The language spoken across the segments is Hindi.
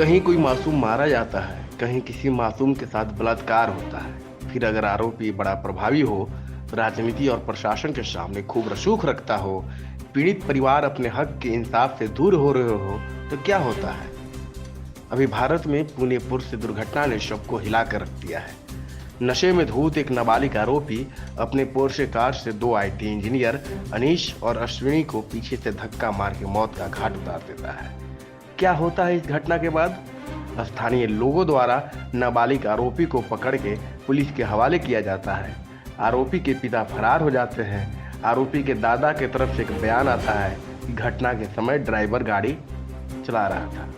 कहीं कोई मासूम मारा जाता है, कहीं किसी मासूम के साथ बलात्कार होता है। फिर अगर आरोपी बड़ा प्रभावी हो, राजनीति और प्रशासन के सामने खूब रसूख रखता हो, पीड़ित परिवार अपने हक के इंसाफ से दूर हो रहे हो, तो क्या होता है? अभी भारत में पुणे पूर्व से दुर्घटना ने सबको हिला कर रख दिया है। नशे में धूत एक नाबालिग आरोपी अपने पोर्शे कार से दो आईटी इंजीनियर अनीश और अश्विनी को पीछे से धक्का मार के मौत का घाट उतार देता है। क्या होता है इस घटना के बाद? स्थानीय लोगों द्वारा नाबालिग आरोपी को पकड़ के पुलिस के हवाले किया जाता है। आरोपी के पिता फरार हो जाते हैं। आरोपी के दादा की तरफ से एक बयान आता है कि घटना के समय ड्राइवर गाड़ी चला रहा था।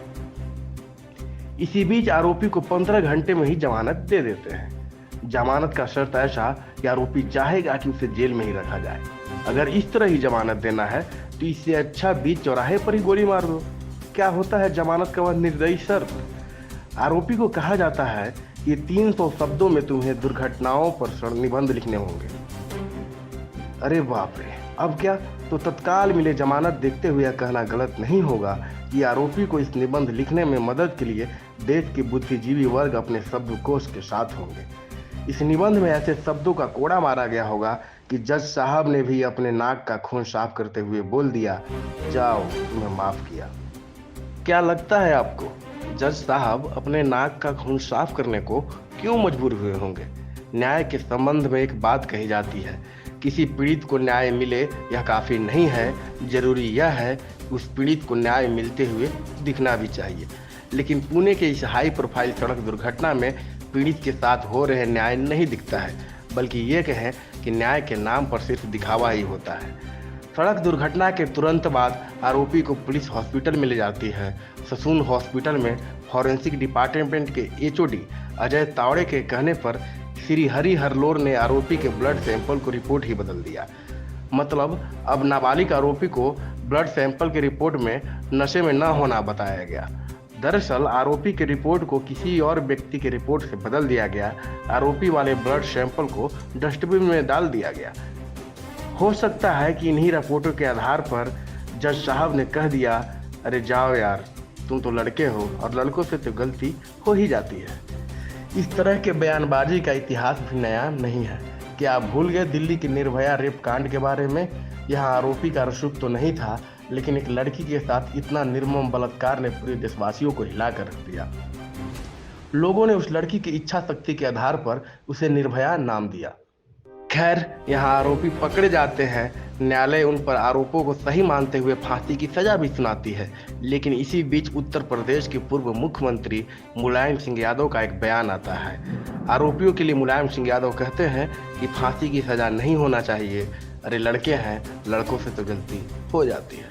इसी बीच आरोपी को 15 घंटे में ही जमानत दे देते हैं। जमानत का शर्त ऐसा कि आरोपी चाहेगा कि उसे जेल में ही रखा जाए। अगर इस तरह ही जमानत देना है तो इससे अच्छा बीच चौराहे पर ही गोली मार दो। क्या होता है जमानत का वह निर्दयी शर्त? आरोपी को कहा जाता है कि 300 शब्दों में तुम्हें दुर्घटनाओं पर निबंध लिखने होंगे। अरे बाप रे, अब क्या? तो तत्काल मिले जमानत देखते हुए यह कहना गलत नहीं होगा कि आरोपी को इस निबंध लिखने में मदद के लिए देश के बुद्धिजीवी वर्ग अपने शब्दकोश के साथ होंगे। इस निबंध में ऐसे शब्दों का कोड़ा मारा गया होगा कि जज साहब ने भी अपने नाक का खून साफ करते हुए बोल दिया, जाओ तुम्हें माफ किया। क्या लगता है आपको, जज साहब अपने नाक का खून साफ करने को क्यों मजबूर हुए होंगे? न्याय के संबंध में एक बात कही जाती है, किसी पीड़ित को न्याय मिले यह काफी नहीं है, जरूरी यह है कि उस पीड़ित को न्याय मिलते हुए दिखना भी चाहिए। लेकिन पुणे के इस हाई प्रोफाइल सड़क दुर्घटना में पीड़ित के साथ हो रहे न्याय नहीं दिखता है, बल्कि ये कहें कि न्याय के नाम पर सिर्फ दिखावा ही होता है। सड़क दुर्घटना के तुरंत बाद आरोपी को पुलिस हॉस्पिटल में ले जाती है। ससून हॉस्पिटल में फॉरेंसिक डिपार्टमेंट के एचओडी अजय तावड़े के कहने पर श्री हरि हरलोर ने आरोपी के ब्लड सैंपल को रिपोर्ट ही बदल दिया। मतलब अब नाबालिग आरोपी को ब्लड सैंपल के रिपोर्ट में नशे में न होना बताया गया। दरअसल आरोपी के रिपोर्ट को किसी और व्यक्ति के रिपोर्ट से बदल दिया गया। आरोपी वाले ब्लड सैंपल को डस्टबिन में डाल दिया गया। हो सकता है कि इन्हीं रिपोर्टों के आधार पर जज साहब ने कह दिया, अरे जाओ यार, तुम तो लड़के हो और लड़कों से तो गलती हो ही जाती है। इस तरह के बयानबाजी का इतिहास भी नया नहीं है। क्या आप भूल गए दिल्ली की निर्भया रेप कांड के बारे में? यहाँ आरोपी का रसूख तो नहीं था, लेकिन एक लड़की के साथ इतना निर्मम बलात्कार ने पूरे देशवासियों को हिला कर रख दिया। लोगों ने उस लड़की की इच्छा शक्ति के आधार पर उसे निर्भया नाम दिया। खैर, यहाँ आरोपी पकड़े जाते हैं। न्यायालय उन पर आरोपों को सही मानते हुए फांसी की सजा भी सुनाती है। लेकिन इसी बीच उत्तर प्रदेश के पूर्व मुख्यमंत्री मुलायम सिंह यादव का एक बयान आता है। आरोपियों के लिए मुलायम सिंह यादव कहते हैं कि फांसी की सजा नहीं होना चाहिए। अरे लड़के हैं, लड़कों से तो गलती हो जाती है।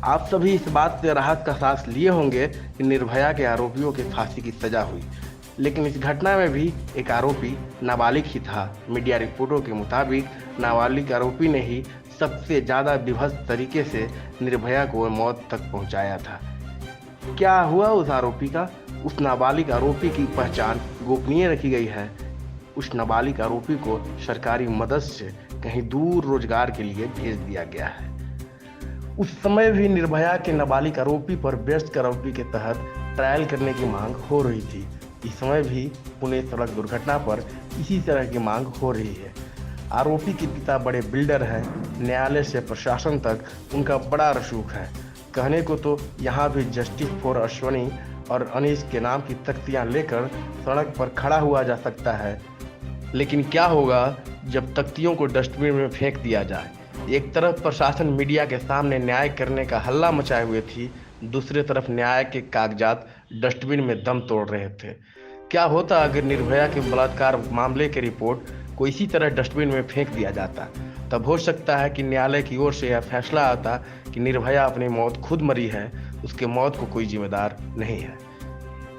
आप सभी इस बात से राहत का सांस लिए होंगे कि निर्भया के आरोपियों की फांसी की सजा हुई, लेकिन इस घटना में भी एक आरोपी नाबालिग ही था। मीडिया रिपोर्टों के मुताबिक नाबालिग आरोपी ने ही सबसे ज़्यादा विभत्स तरीके से निर्भया को मौत तक पहुंचाया था। क्या हुआ उस आरोपी का? उस नाबालिग आरोपी की पहचान गोपनीय रखी गई है। उस नाबालिग आरोपी को सरकारी मदद से कहीं दूर रोजगार के लिए भेज दिया गया है। उस समय भी निर्भया के नाबालिग आरोपी पर बेस्ट आरोपी के तहत ट्रायल करने की मांग हो रही थी। इस समय भी पुणे सड़क दुर्घटना पर इसी तरह की मांग हो रही है। आरोपी के पिता बड़े बिल्डर हैं। न्यायालय से प्रशासन तक उनका बड़ा रसूख है। कहने को तो यहाँ भी जस्टिस फॉर अश्विनी और अनीश के नाम की तख्तियाँ लेकर सड़क पर खड़ा हुआ जा सकता है, लेकिन क्या होगा जब तख्तियों को डस्टबिन में फेंक दिया जाए? एक तरफ प्रशासन मीडिया के सामने न्याय करने का हल्ला मचाए हुए थी, दूसरी तरफ न्याय के कागजात डस्टबिन में दम तोड़ रहे थे। क्या होता अगर निर्भया के बलात्कार मामले की रिपोर्ट को इसी तरह डस्टबिन में फेंक दिया जाता? तब हो सकता है कि न्यायालय की ओर से यह फैसला आता कि निर्भया अपनी मौत खुद मरी है, उसके मौत को कोई जिम्मेदार नहीं है।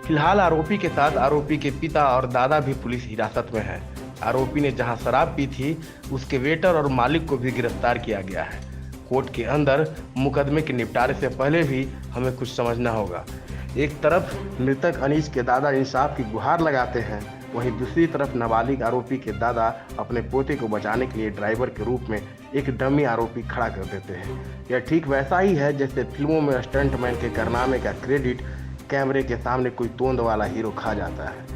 फिलहाल आरोपी के साथ आरोपी के पिता और दादा भी पुलिस हिरासत में है। आरोपी ने जहां शराब पी थी, उसके वेटर और मालिक को भी गिरफ्तार किया गया है। कोर्ट के अंदर मुकदमे के निपटारे से पहले भी हमें कुछ समझना होगा। एक तरफ मृतक अनीश के दादा इंसाफ की गुहार लगाते हैं, वहीं दूसरी तरफ नाबालिग आरोपी के दादा अपने पोते को बचाने के लिए ड्राइवर के रूप में एक डमी आरोपी खड़ा कर देते हैं। यह ठीक वैसा ही है जैसे फिल्मों में स्टंटमैन के कारनामे का क्रेडिट कैमरे के सामने कोई तोंद वाला हीरो खा जाता है।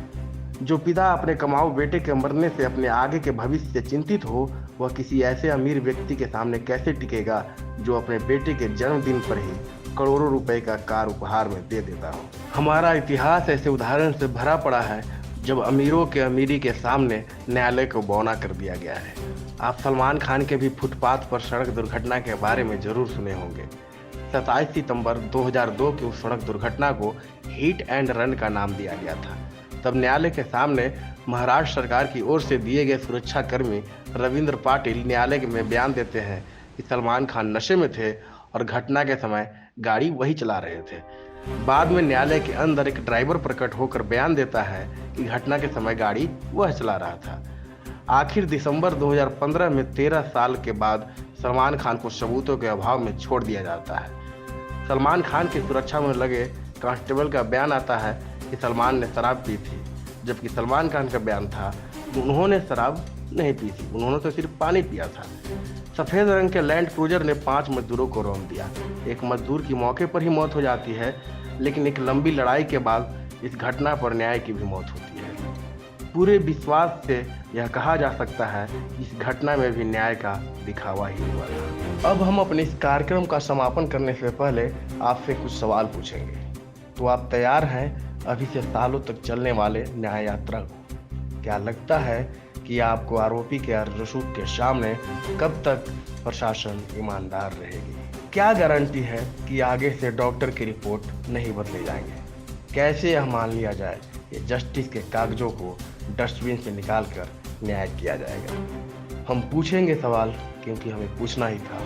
जो पिता अपने कमाऊ बेटे के मरने से अपने आगे के भविष्य से चिंतित हो, वह किसी ऐसे अमीर व्यक्ति के सामने कैसे टिकेगा जो अपने बेटे के जन्मदिन पर ही करोड़ों रुपए का कार उपहार में दे देता हो। हमारा इतिहास ऐसे उदाहरण से भरा पड़ा है जब अमीरों के अमीरी के सामने न्यायालय को बौना कर दिया गया है। आप सलमान खान के भी फुटपाथ पर सड़क दुर्घटना के बारे में जरूर सुने होंगे। 27 सितंबर 2002 की उस सड़क दुर्घटना को हिट एंड रन का नाम दिया गया था। तब न्यायालय के सामने महाराष्ट्र सरकार की ओर से दिए गए सुरक्षा कर्मी रविंद्र पाटिल न्यायालय में बयान देते हैं कि सलमान खान नशे में थे और घटना के समय गाड़ी वही चला रहे थे। बाद में न्यायालय के अंदर एक ड्राइवर प्रकट होकर बयान देता है कि घटना के समय गाड़ी वह चला रहा था। आखिर दिसंबर 2015 में 13 साल के बाद सलमान खान को सबूतों के अभाव में छोड़ दिया जाता है। सलमान खान की सुरक्षा में लगे कांस्टेबल का बयान आता है कि सलमान ने शराब पी थी, जबकि सलमान खान का बयान था कि उन्होंने शराब नहीं पी थी, उन्होंने तो सिर्फ पानी पिया था। सफेद रंग के लैंड क्रूजर ने 5 मजदूरों को रौंद दिया। एक मजदूर की मौके पर ही मौत हो जाती है, लेकिन एक लंबी लड़ाई के बाद इस घटना पर न्याय की भी मौत होती है। पूरे विश्वास से यह कहा जा सकता है कि इस घटना में भी न्याय का दिखावा ही हुआ था। अब हम अपने इस कार्यक्रम का समापन करने से पहले आपसे कुछ सवाल पूछेंगे, तो आप तैयार हैं अभी से सालों तक चलने वाले न्याय यात्रा को? क्या लगता है कि आपको आरोपी के रसूख के सामने कब तक प्रशासन ईमानदार रहेगी? क्या गारंटी है कि आगे से डॉक्टर की रिपोर्ट नहीं बदले जाएंगे? कैसे यह मान लिया जाए कि जस्टिस के कागजों को डस्टबिन से निकालकर न्याय किया जाएगा? हम पूछेंगे सवाल क्योंकि हमें पूछना ही था।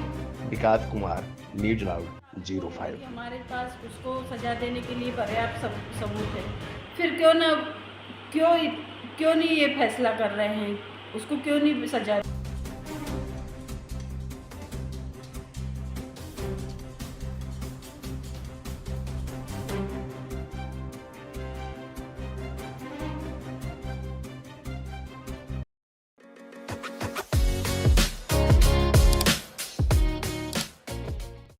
विकास कुमार, न्यूज लाउड 05। हमारे पास उसको सजा देने के लिए पर्याप्त सबूत है, फिर क्यों नहीं ये फैसला कर रहे हैं, उसको क्यों नहीं सजा